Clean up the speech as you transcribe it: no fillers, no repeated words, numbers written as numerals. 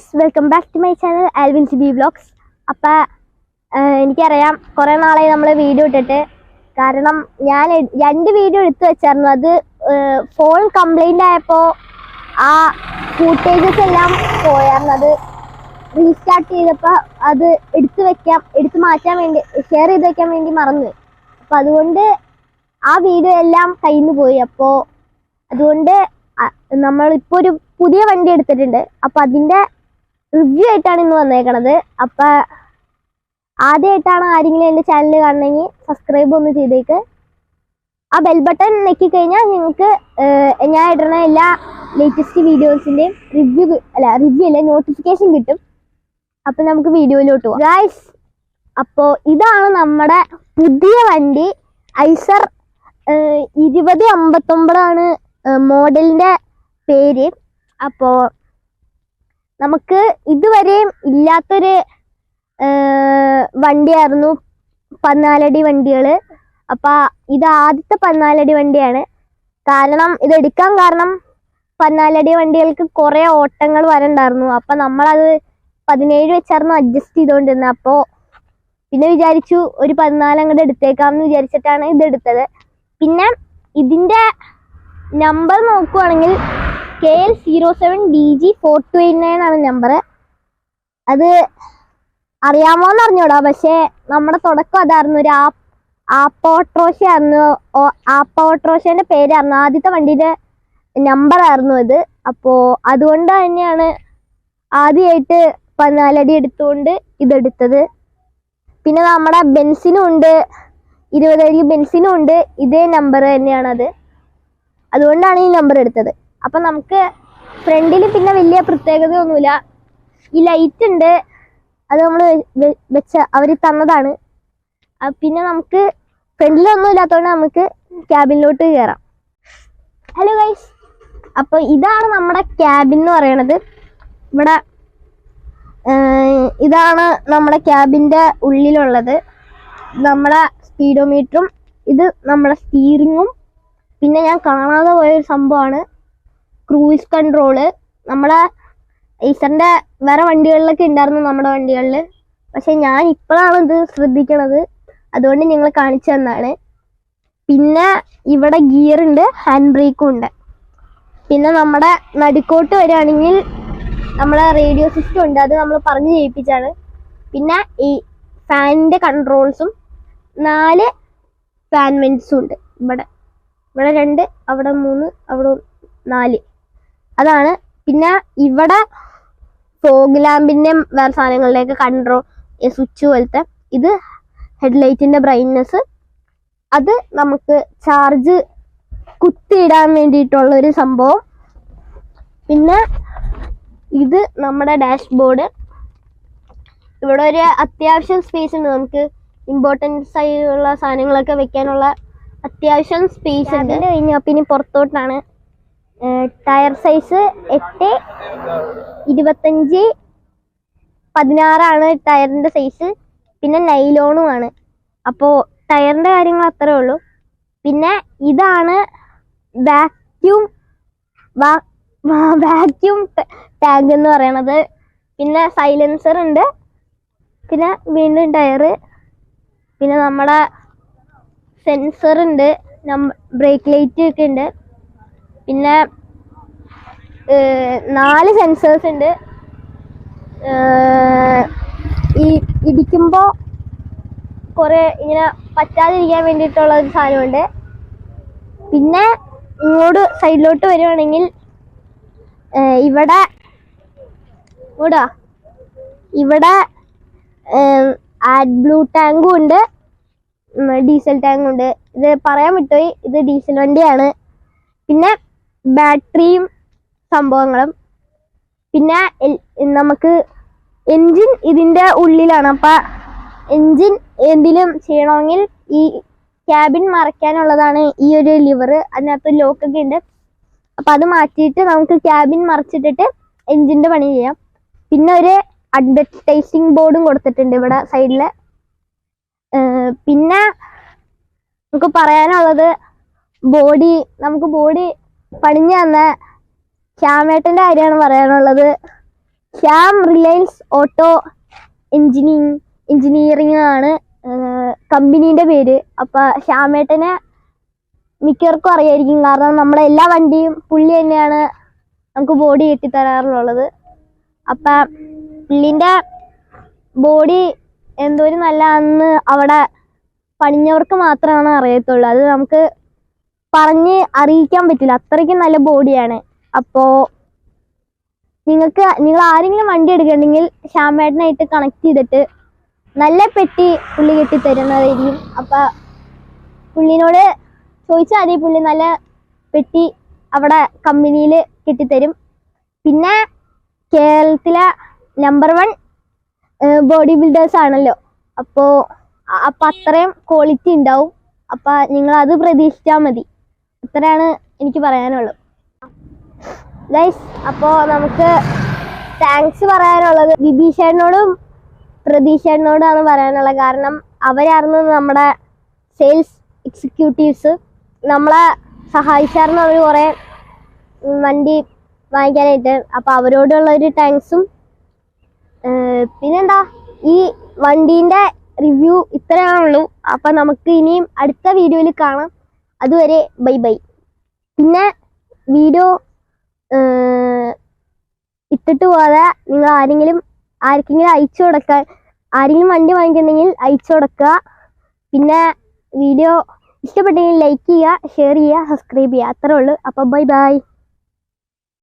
Guys, welcome back to my channel Alvin Sibi vlogs. അപ്പം എനിക്കറിയാം കുറേ നാളായി നമ്മൾ വീഡിയോ ഇട്ടിട്ട്. കാരണം ഞാൻ 2 വീഡിയോ എടുത്തു വെച്ചായിരുന്നു. അത് ഫോൺ കംപ്ലൈൻ്റ് ആയപ്പോൾ ആ ഫൂട്ടേജസ് എല്ലാം പോയായിരുന്നു. അത് റീസ്റ്റാർട്ട് ചെയ്തപ്പോൾ അത് എടുത്തു മാറ്റാൻ വേണ്ടി ഷെയർ ചെയ്ത് വെക്കാൻ വേണ്ടി മറന്നു. അപ്പോൾ അതുകൊണ്ട് ആ വീഡിയോ എല്ലാം കയ്യിൽ നിന്ന് പോയി. അപ്പോൾ അതുകൊണ്ട് നമ്മളിപ്പോൾ ഒരു പുതിയ വണ്ടി എടുത്തിട്ടുണ്ട്. അപ്പം അതിൻ്റെ റിവ്യൂ ആയിട്ടാണ് ഇന്ന് വന്നേക്കണത്. അപ്പം ആദ്യമായിട്ടാണ് ആരെങ്കിലും എൻ്റെ ചാനൽ കാണണമെങ്കിൽ സബ്സ്ക്രൈബ് ഒന്ന് ചെയ്തേക്ക്. ആ ബെൽ ബട്ടൺ നെക്കി കഴിഞ്ഞാൽ നിങ്ങൾക്ക് ഞാൻ ഇടുന്ന എല്ലാ ലേറ്റസ്റ്റ് വീഡിയോസിൻ്റെയും റിവ്യൂ അല്ല നോട്ടിഫിക്കേഷൻ കിട്ടും. അപ്പം നമുക്ക് വീഡിയോയിലോട്ട് പോകാം ഗൈസ്. അപ്പോൾ ഇതാണ് നമ്മുടെ പുതിയ വണ്ടി. ഐസർ 2059 മോഡലിൻ്റെ പേര്. അപ്പോൾ നമുക്ക് ഇതുവരെയും ഇല്ലാത്തൊരു വണ്ടിയായിരുന്നു 14 അടി വണ്ടികൾ. അപ്പോൾ ഇത് ആദ്യത്തെ 14 അടി വണ്ടിയാണ്. കാരണം ഇതെടുക്കാൻ കാരണം 14 അടി വണ്ടികൾക്ക് കുറേ ഓട്ടങ്ങൾ വരണ്ടായിരുന്നു. അപ്പം നമ്മളത് 17 വെച്ചായിരുന്നു അഡ്ജസ്റ്റ് ചെയ്തുകൊണ്ടിരുന്നത്. അപ്പോൾ പിന്നെ വിചാരിച്ചു ഒരു 14 അങ്ങോട്ട് എടുത്തേക്കാമെന്ന് വിചാരിച്ചിട്ടാണ് ഇതെടുത്തത്. പിന്നെ ഇതിൻ്റെ നമ്പർ നോക്കുവാണെങ്കിൽ KL07DG4289 ആണ് നമ്പർ. അത് അറിയാമോന്ന് അറിഞ്ഞൂടാ, പക്ഷേ നമ്മുടെ തുടക്കം അതായിരുന്നു. ഒരു ആപ്പോട്രോഷയായിരുന്നു. ആപ്പോട്രോഷേൻ്റെ പേരായിരുന്നു. ആദ്യത്തെ വണ്ടിയുടെ നമ്പറായിരുന്നു ഇത്. അപ്പോൾ അതുകൊണ്ട് തന്നെയാണ് ആദ്യമായിട്ട് 14 അടി എടുത്തുകൊണ്ട് ഇതെടുത്തത്. പിന്നെ നമ്മുടെ ബെൻസിനും ഉണ്ട്, 20 അടി ബെൻസിനും ഉണ്ട്. ഇതേ നമ്പർ തന്നെയാണത്. അതുകൊണ്ടാണ് ഈ നമ്പർ എടുത്തത്. അപ്പം നമുക്ക് ഫ്രണ്ടിൽ പിന്നെ വലിയ പ്രത്യേകതയൊന്നുമില്ല. ഈ ലൈറ്റ് ഉണ്ട്, അത് നമ്മൾ അവർ തന്നതാണ്. പിന്നെ നമുക്ക് ഫ്രണ്ടിലൊന്നും ഇല്ലാത്തതുകൊണ്ട് നമുക്ക് ക്യാബിനിലോട്ട് കയറാം. ഹലോ ഗൈസ്, അപ്പോൾ ഇതാണ് നമ്മുടെ ക്യാബിൻ എന്ന് പറയണത്. ഇവിടെ ഇതാണ് നമ്മുടെ ക്യാബിൻ്റെ ഉള്ളിലുള്ളത്. നമ്മുടെ സ്പീഡോമീറ്ററും ഇത് നമ്മുടെ സ്റ്റീറിങ്ങും. പിന്നെ ഞാൻ കാണാതെ പോയൊരു സംഭവമാണ് ക്രൂയിസ് കൺട്രോള്. നമ്മുടെ ഐസറിൻ്റെ വേറെ വണ്ടികളിലൊക്കെ ഉണ്ടായിരുന്നു നമ്മുടെ വണ്ടികളിൽ, പക്ഷെ ഞാൻ ഇപ്പോഴാണ് ഇത് ശ്രദ്ധിക്കണത്. അതുകൊണ്ട് ഞങ്ങൾ കാണിച്ചു തന്നാണ്. പിന്നെ ഇവിടെ ഗിയറുണ്ട്, ഹാൻഡ് ബ്രേക്കും ഉണ്ട്. പിന്നെ നമ്മുടെ നടുക്കോട്ട് വരികയാണെങ്കിൽ നമ്മളെ റേഡിയോ സിസ്റ്റം ഉണ്ട്, അത് നമ്മൾ പറഞ്ഞ് ചെയ്യിപ്പിച്ചാണ്. പിന്നെ ഈ ഫാനിൻ്റെ കൺട്രോൾസും 4 ഫാൻ വെൻസും ഉണ്ട്. ഇവിടെ 2, അവിടെ 3, അവിടെ 4, അതാണ്. പിന്നെ ഇവിടെ ഫോഗ് ലാമ്പിൻ്റെ വേറെ സാധനങ്ങളുടെയൊക്കെ കൺട്രോൾ സ്വിച്ച് പോലത്തെ. ഇത് ഹെഡ്ലൈറ്റിൻ്റെ ബ്രൈറ്റ്നെസ്. അത് നമുക്ക് ചാർജ് കുത്തിയിടാൻ വേണ്ടിയിട്ടുള്ളൊരു സംഭവം. പിന്നെ ഇത് നമ്മുടെ ഡാഷ്ബോർഡ്. ഇവിടെ ഒരു അത്യാവശ്യം സ്പേസ് ഉണ്ട്. നമുക്ക് ഇമ്പോർട്ടൻസ് ആയിട്ടുള്ള സാധനങ്ങളൊക്കെ വെക്കാനുള്ള അത്യാവശ്യം സ്പേസ് ഉണ്ട്. കഴിഞ്ഞാൽ പിന്നെ പുറത്തോട്ടാണ്. ടയർ സൈസ് 8, 25, 16 ടയറിൻ്റെ സൈസ്. പിന്നെ നൈലോണും ആണ്. അപ്പോൾ ടയറിൻ്റെ കാര്യങ്ങൾ അത്രേ ഉള്ളൂ. പിന്നെ ഇതാണ് വാക്യൂം ടാങ്ക് എന്ന് പറയണത്. പിന്നെ സൈലൻസർ ഉണ്ട്. പിന്നെ വീണ്ടും ടയറ്. പിന്നെ നമ്മുടെ സെൻസർ ഉണ്ട്, ബ്രേക്ക് ലൈറ്റ് ഒക്കെ ഉണ്ട്. പിന്നെ 4 സെൻസേഴ്സ് ഉണ്ട്. ഈ ഇടിക്കുമ്പോൾ കുറേ ഇങ്ങനെ പറ്റാതിരിക്കാൻ വേണ്ടിയിട്ടുള്ള ഒരു സാധനമുണ്ട്. പിന്നെ ഇങ്ങോട്ട് സൈഡിലോട്ട് വരുവാണെങ്കിൽ ഇവിടെ ആഡ് ബ്ലൂ ടാങ്കും ഉണ്ട്, ഡീസൽ ടാങ്കും ഉണ്ട്. ഇത് പറയാൻ വിട്ടുപോയി, ഇത് ഡീസൽ വണ്ടിയാണ്. പിന്നെ ബാറ്ററിയും സംഭവങ്ങളും. പിന്നെ നമുക്ക് എൻജിൻ ഇതിൻ്റെ ഉള്ളിലാണ്. അപ്പം എൻജിൻ എന്തെങ്കിലും ചെയ്യണമെങ്കിൽ ഈ ക്യാബിൻ മറയ്ക്കാനുള്ളതാണ് ഈ ഒരു ലിവർ. അതിനകത്ത് ലോക്കൊക്കെ ഉണ്ട്. അപ്പം അത് മാറ്റിയിട്ട് നമുക്ക് ക്യാബിൻ മറച്ചിട്ടിട്ട് എൻജിൻ്റെ പണി ചെയ്യാം. പിന്നെ ഒരു അഡ്വർടൈസിങ് ബോർഡും കൊടുത്തിട്ടുണ്ട് ഇവിടെ സൈഡിൽ. പിന്നെ നമുക്ക് പറയാനുള്ളത് നമുക്ക് ബോഡി പണിഞ്ഞു തന്ന ശ്യാമേട്ടൻ്റെ കാര്യമാണ് പറയാനുള്ളത്. ശ്യാം റിലയൻസ് ഓട്ടോ എഞ്ചിനീയറിംഗ് ആണ് കമ്പനീൻ്റെ പേര്. അപ്പം ശ്യാമേട്ടനെ മിക്കവർക്കും അറിയായിരിക്കും, കാരണം നമ്മളെ എല്ലാ വണ്ടിയും പുള്ളി തന്നെയാണ് നമുക്ക് ബോഡി കെട്ടിത്തരാറുള്ളത്. അപ്പം പുള്ളിൻ്റെ ബോഡി എന്തോരം നല്ലതാണെന്ന് അവിടെ പണിഞ്ഞവർക്ക് മാത്രമാണ് അറിയത്തുള്ളൂ. അത് നമുക്ക് പറഞ്ഞ് അറിയിക്കാൻ പറ്റില്ല, അത്രയ്ക്കും നല്ല ബോഡിയാണ്. അപ്പോൾ നിങ്ങൾ ആരെങ്കിലും വണ്ടി എടുക്കണമെങ്കിൽ ശ്യാമേട്ടനായിട്ട് കണക്ട് ചെയ്തിട്ട് നല്ല പെട്ടി പുള്ളി കെട്ടിത്തരുന്നതായിരിക്കും. അപ്പം പുള്ളിനോട് ചോദിച്ചാൽ മതി, പുള്ളി നല്ല പെട്ടി അവിടെ കമ്പനിയിൽ കെട്ടിത്തരും. പിന്നെ കേരളത്തിലെ നമ്പർ 1 ബോഡി ബിൽഡേഴ്സ് ആണല്ലോ, അപ്പോൾ അത്രയും ക്വാളിറ്റി ഉണ്ടാവും. അപ്പം നിങ്ങളത് പ്രതീക്ഷിച്ചാൽ മതി. ഇത്രയാണ് എനിക്ക് പറയാനുള്ളത് ഗൈസ്. അപ്പോൾ നമുക്ക് താങ്ക്സ് പറയാനുള്ളത് വിഭീഷേട്ടനോടും പ്രതീക്ഷേട്ടനോടാണ് പറയാനുള്ളത്. കാരണം അവരായിരുന്നു നമ്മുടെ സെയിൽസ് എക്സിക്യൂട്ടീവ്സ്, നമ്മളെ സഹായിച്ചായിരുന്നു അവർ കുറേ വണ്ടി വാങ്ങിക്കാനായിട്ട്. അപ്പോൾ അവരോടുള്ള ഒരു താങ്ക്സും. പിന്നെന്താ, ഈ വണ്ടീൻ്റെ റിവ്യൂ ഇത്രയാണുള്ളൂ. അപ്പം നമുക്ക് ഇനിയും അടുത്ത വീഡിയോയിൽ കാണാം. അതുവരെ ബൈ ബൈ. പിന്നെ വീഡിയോ ഇട്ടിട്ട് പോകാതെ നിങ്ങൾ ആർക്കെങ്കിലും അയച്ചു കൊടുക്കാൻ, ആരെങ്കിലും വണ്ടി വാങ്ങിക്കണമെങ്കിൽ അയച്ചു കൊടുക്കുക. പിന്നെ വീഡിയോ ഇഷ്ടപ്പെട്ടെങ്കിൽ ലൈക്ക് ചെയ്യുക, ഷെയർ ചെയ്യുക, സബ്സ്ക്രൈബ് ചെയ്യുക. അത്രേ ഉള്ളൂ. അപ്പോൾ ബൈ ബൈ.